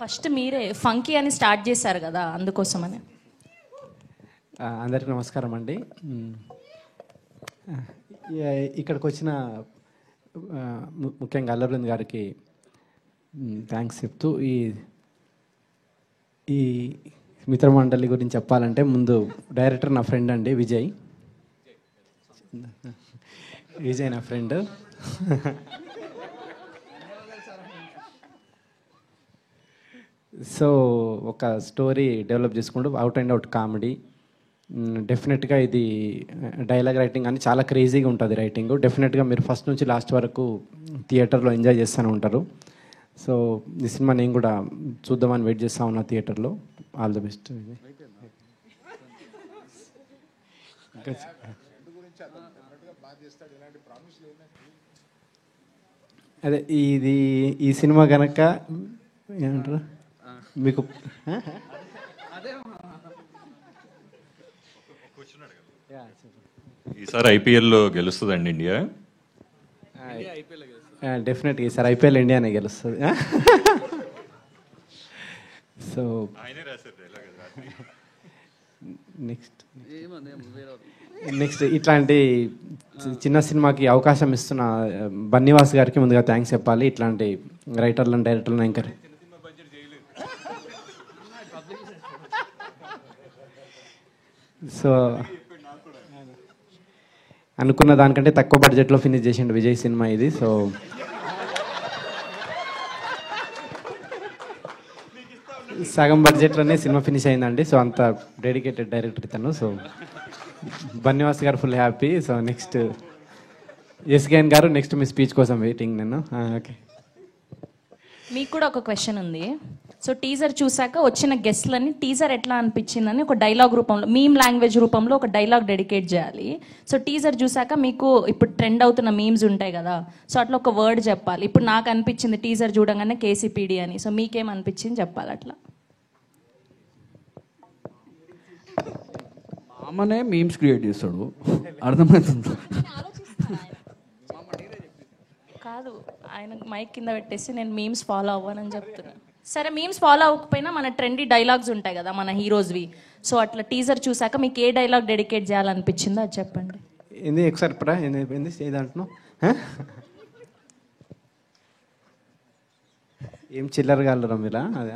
First మీరే funky అని start చేశారు కదా, అందుకోసమని. అందరికీ నమస్కారం అండి. ఇక్కడికి వచ్చిన ముఖ్యంగా అల్లబృంద్ గారికి థ్యాంక్స్ చెప్తూ ఈ మిత్రమండలి గురించి చెప్పాలంటే ముందు డైరెక్టర్ నా ఫ్రెండ్ అండి, విజయ్ నా ఫ్రెండ్. సో ఒక స్టోరీ డెవలప్ చేసుకుంటూ అవుట్ అండ్ అవుట్ కామెడీ. డెఫినెట్గా ఇది డైలాగ్ రైటింగ్ అని చాలా క్రేజీగా ఉంటుంది రైటింగ్. డెఫినెట్గా మీరు ఫస్ట్ నుంచి లాస్ట్ వరకు థియేటర్లో ఎంజాయ్ చేస్తూనే ఉంటారు. సో ఈ సినిమా నేను కూడా చూద్దామని వెయిట్ చేస్తూ ఉన్నా థియేటర్లో. All the best. అదే ఈ సినిమా కనుక ఏమంటారు మీకు ఈసారి ఐపీఎల్లో గెలుస్తుందండి ఇండియా? డెఫినెట్గా ఈసారి ఐపీఎల్ ఇండియానే గెలుస్తుంది. సో నెక్స్ట్ ఇట్లాంటి చిన్న సినిమాకి అవకాశం ఇస్తున్న బన్నీవాస్ గారికి ముందుగా థ్యాంక్స్ చెప్పాలి. ఇట్లాంటి రైటర్లను డైరెక్టర్లను ఎంకరేజ్. సో అనుకున్న దానికంటే తక్కువ బడ్జెట్లో ఫినిష్ చేసిండు విజయ్ సినిమా ఇది. సో సగం బడ్జెట్లోనే సినిమా ఫినిష్ అయిందండి. సో అంత డెడికేటెడ్ డైరెక్టర్ ఇతను. సో బన్నీవాస్ గారు full happy. So next SKN గారు, నెక్స్ట్ మీ స్పీచ్ కోసం వెయిటింగ్ నేను. ఓకే, మీకు కూడా ఒక క్వశ్చన్ ఉంది. సో టీజర్ చూసాక వచ్చిన గెస్ట్లని టీజర్ ఎట్లా అనిపించిందని ఒక డైలాగ్ రూపంలో, మీమ్ లాంగ్వేజ్ రూపంలో ఒక డైలాగ్ డెడికేట్ చేయాలి. సో టీజర్ చూసాక మీకు ఇప్పుడు ట్రెండ్ అవుతున్న మీమ్స్ ఉంటాయి కదా, సో అట్లా ఒక వర్డ్ చెప్పాలి. ఇప్పుడు నాకు అనిపించింది టీజర్ చూడంగానే కేసీపీడి అని. సో మీకేం అనిపించింది చెప్పాలి అట్లా. మామనే మీమ్స్ క్రియేట్ చేస్తాడు, అర్థమవుతుంది కాదు, ఆయన మైక్ కింద పెట్టేసి నేను మీమ్స్ ఫాలో అవ్వనని చెప్తున్నా. సరే, మీమ్స్ ఫాలో అవ్వకపోయినా మన ట్రెండీ డైలాగ్స్ ఉంటాయి కదా మన హీరోస్వి. సో అట్లా టీజర్ చూసాక మీకు ఏ డైలాగ్ డెడికేట్ చేయాలనిపించిందో అది చెప్పండి. ఏంది ఒకసారి పరా ఏంది ఏదంటున్నావు? ఏం చిల్లరగా అల్లరా మీరా? అదే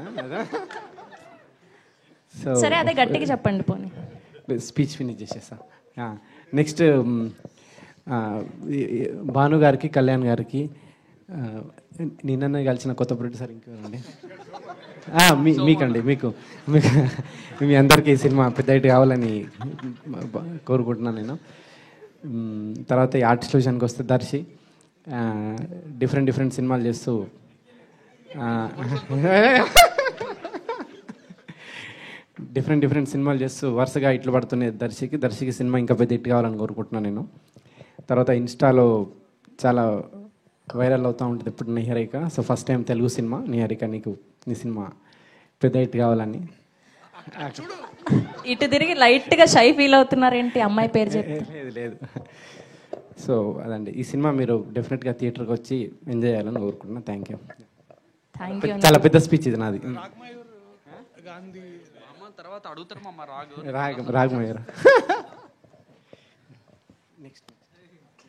సో సరే, అదే గట్టిగా చెప్పండి పోనీ. స్పీచ్ ఫినిష్ చేసేస్తా. నెక్స్ట్ భాను గారికి, కళ్యాణ్ గారికి, నిన్న కలిసిన కొత్త ప్రొడ్యూసర్ ఇంకెవరండి? మీకండి, మీకు మీ అందరికీ ఈ సినిమా పెద్ద హిట్ కావాలని కోరుకుంటున్నాను నేను. తర్వాత ఈ ఆర్టిస్ట్ విషయానికి వస్తే దర్శి డిఫరెంట్ సినిమాలు చేస్తూ డిఫరెంట్ సినిమాలు చేస్తూ వరుసగా ఇట్లు పడుతున్నాయి దర్శికి సినిమా ఇంకా పెద్ద హిట్ కావాలని కోరుకుంటున్నాను నేను. తర్వాత ఇన్స్టాలో చాలా వైరల్ అవుతూ ఉంటుంది ఇప్పుడు Niharika. So first time Telugu cinema Niharika, నీ సినిమా పెద్ద హిట్ కావాలని. ఇటు తిరిగి లైట్గా షై ఫీల్ అవుతున్నారేంటి అమ్మాయి పేరు చెప్పి? లేదు. సో అదండి, ఈ సినిమా మీరు డెఫినెట్గా థియేటర్కి వచ్చి ఎంజాయ్ చేయాలని కోరుకుంటున్నాను. Thank you. చాలా పెద్ద స్పీచ్ ఇది నాది. రాగమయూర్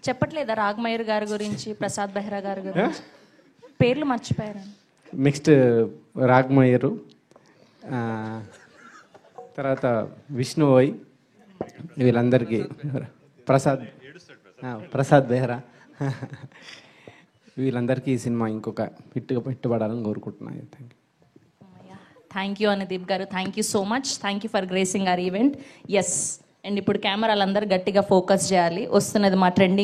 చెప్పట్లేదా రాగమయూర్ గారి గురించి, ప్రసాద్ బెహ్రా గారి గురించి? పేర్లు మర్చిపోయారు. నెక్స్ట్ రాగమయూరు, తర్వాత విష్ణువోయ్, వీళ్ళందరికీ, ప్రసాద్ బెహ్రా, వీళ్ళందరికీ ఈ సినిమా ఇంకొక హిట్ పడాలని కోరుకుంటున్నాను. థ్యాంక్ యూ అనుదీప్ గారు. Thank you so much. Thank you for gracing our event. Yes, and ఇప్పుడు కెమెరాలందరూ గట్టిగా ఫోకస్ చేయాలి. వస్తున్నది మా ట్రెండింగ్.